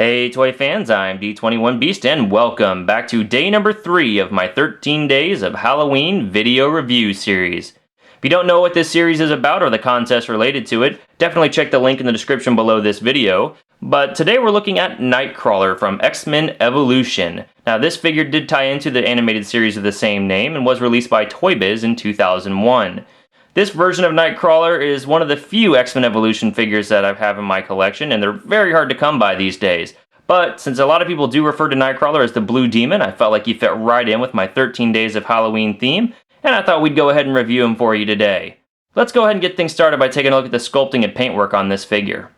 Hey toy fans, I'm D21Beast and welcome back to day number 3 of my 13 days of Halloween video review series. If you don't know what this series is about or the contest related to it, definitely check the link in the description below this video. But today we're looking at Nightcrawler from X-Men Evolution. Now this figure did tie into the animated series of the same name and was released by Toy Biz in 2001. This version of Nightcrawler is one of the few X-Men Evolution figures that I have in my collection, and they're very hard to come by these days. But since a lot of people do refer to Nightcrawler as the Blue Demon, I felt like he fit right in with my 13 days of Halloween theme, and I thought we'd go ahead and review him for you today. Let's go ahead and get things started by taking a look at the sculpting and paintwork on this figure.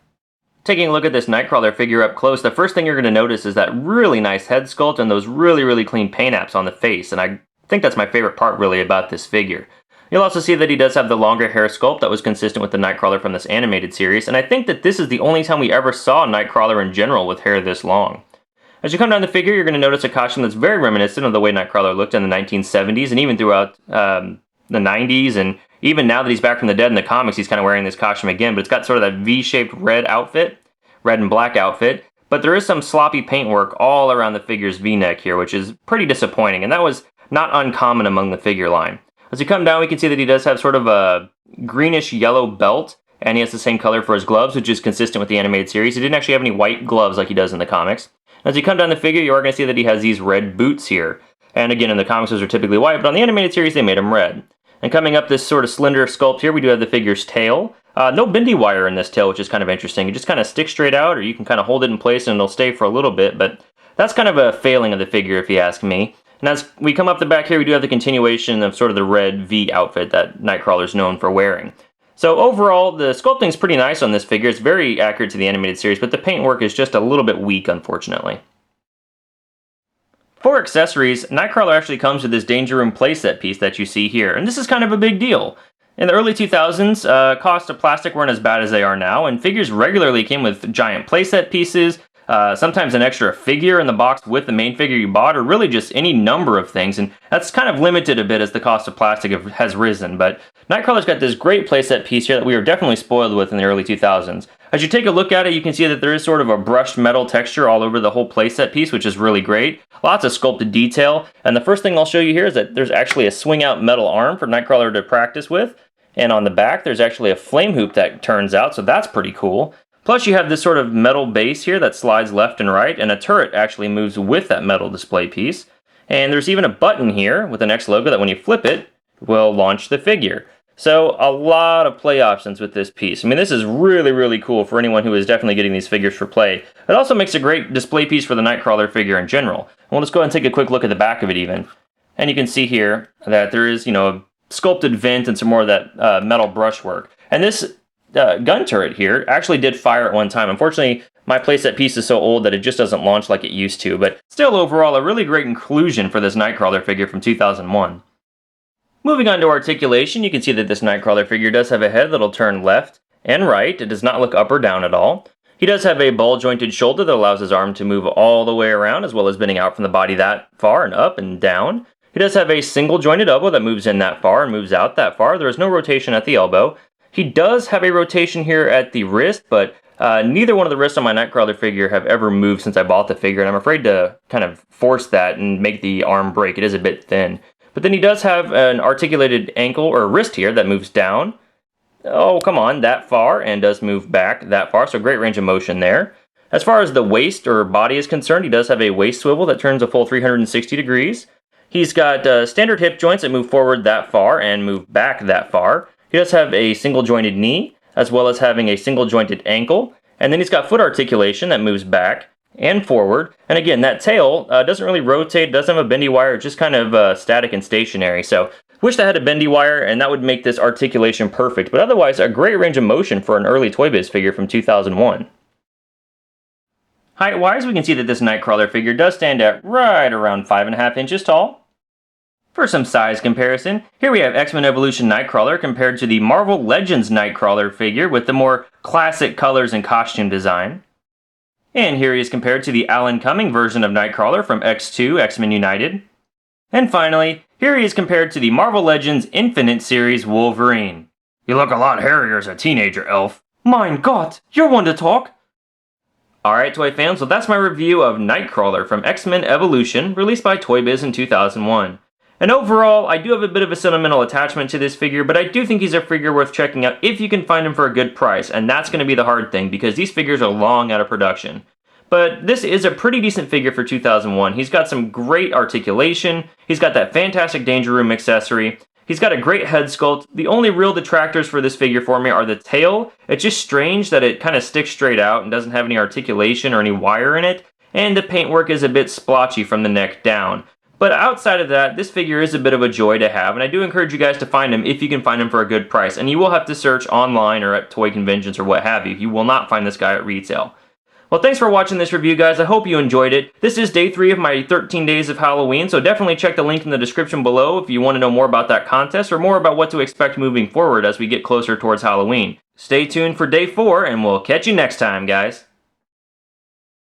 Taking a look at this Nightcrawler figure up close, the first thing you're going to notice is that really nice head sculpt and those really clean paint apps on the face, and I think that's my favorite part really about this figure. You'll also see that he does have the longer hair sculpt that was consistent with the Nightcrawler from this animated series, and I think that this is the only time we ever saw Nightcrawler in general with hair this long. As you come down the figure, you're going to notice a costume that's very reminiscent of the way Nightcrawler looked in the 1970s and even throughout the 90s, and even now that he's back from the dead in the comics, he's kind of wearing this costume again, but it's got sort of that V-shaped red and black outfit, but there is some sloppy paintwork all around the figure's V-neck here, which is pretty disappointing, and that was not uncommon among the figure line. As you come down, we can see that he does have sort of a greenish-yellow belt, and he has the same color for his gloves, which is consistent with the animated series. He didn't actually have any white gloves like he does in the comics. As you come down the figure, you are going to see that he has these red boots here. And again, in the comics, those are typically white, but on the animated series, they made them red. And coming up this sort of slender sculpt here, we do have the figure's tail. No bendy wire in this tail, which is kind of interesting. It just kind of sticks straight out, or you can kind of hold it in place and it'll stay for a little bit, but that's kind of a failing of the figure, if you ask me. And as we come up the back here, we do have the continuation of sort of the red V outfit that Nightcrawler's known for wearing. So overall, the sculpting's pretty nice on this figure. It's very accurate to the animated series, but the paintwork is just a little bit weak, unfortunately. For accessories, Nightcrawler actually comes with this Danger Room playset piece that you see here, and this is kind of a big deal. In the early 2000s, costs of plastic weren't as bad as they are now, and figures regularly came with giant playset pieces, sometimes an extra figure in the box with the main figure you bought, or really just any number of things, and that's kind of limited a bit as the cost of plastic has risen, but Nightcrawler's got this great playset piece here that we were definitely spoiled with in the early 2000s. As you take a look at it, you can see that there is sort of a brushed metal texture all over the whole playset piece, which is really great. Lots of sculpted detail, and the first thing I'll show you here is that there's actually a swing-out metal arm for Nightcrawler to practice with, and on the back there's actually a flame hoop that turns out, so that's pretty cool. Plus you have this sort of metal base here that slides left and right, and a turret actually moves with that metal display piece. And there's even a button here with an X logo that when you flip it, will launch the figure. So a lot of play options with this piece. I mean, this is really cool for anyone who is definitely getting these figures for play. It also makes a great display piece for the Nightcrawler figure in general. And we'll just go ahead and take a quick look at the back of it even. And you can see here that there is, a sculpted vent and some more of that metal brushwork. And this gun turret here actually did fire at one time. Unfortunately, my playset piece is so old that it just doesn't launch like it used to, but still overall a really great inclusion for this Nightcrawler figure from 2001. Moving on to articulation, you can see that this Nightcrawler figure does have a head that'll turn left and right. It does not look up or down at all. He does have a ball-jointed shoulder that allows his arm to move all the way around, as well as bending out from the body that far and up and down. He does have a single-jointed elbow that moves in that far and moves out that far. There is no rotation at the elbow. He does have a rotation here at the wrist, but neither one of the wrists on my Nightcrawler figure have ever moved since I bought the figure, and I'm afraid to kind of force that and make the arm break. It is a bit thin. But then he does have an articulated ankle or wrist here that moves down. Oh, come on, that far, and does move back that far, so great range of motion there. As far as the waist or body is concerned, he does have a waist swivel that turns a full 360 degrees. He's got standard hip joints that move forward that far and move back that far. He does have a single-jointed knee, as well as having a single-jointed ankle, and then he's got foot articulation that moves back and forward. And again, that tail doesn't really rotate, doesn't have a bendy wire, it's just kind of static and stationary. So, wish that had a bendy wire, and that would make this articulation perfect, but otherwise, a great range of motion for an early Toy Biz figure from 2001. Height-wise, we can see that this Nightcrawler figure does stand at right around 5.5 inches tall. For some size comparison, here we have X-Men Evolution Nightcrawler compared to the Marvel Legends Nightcrawler figure with the more classic colors and costume design. And here he is compared to the Alan Cumming version of Nightcrawler from X2 X-Men United. And finally, here he is compared to the Marvel Legends Infinite Series Wolverine. You look a lot hairier as a teenager, Elf. Mein Gott, you're one to talk. Alright, toy fans, well that's my review of Nightcrawler from X-Men Evolution, released by Toy Biz in 2001. And overall, I do have a bit of a sentimental attachment to this figure, but I do think he's a figure worth checking out if you can find him for a good price, and that's going to be the hard thing, because these figures are long out of production. But this is a pretty decent figure for 2001. He's got some great articulation, he's got that fantastic Danger Room accessory, he's got a great head sculpt. The only real detractors for this figure for me are the tail. It's just strange that it kind of sticks straight out and doesn't have any articulation or any wire in it, and the paintwork is a bit splotchy from the neck down. But outside of that, this figure is a bit of a joy to have, and I do encourage you guys to find him if you can find him for a good price. And you will have to search online or at toy conventions or what have you. You will not find this guy at retail. Well, thanks for watching this review, guys. I hope you enjoyed it. This is day 3 of my 13 days of Halloween, so definitely check the link in the description below if you want to know more about that contest or more about what to expect moving forward as we get closer towards Halloween. Stay tuned for day 4, and we'll catch you next time, guys.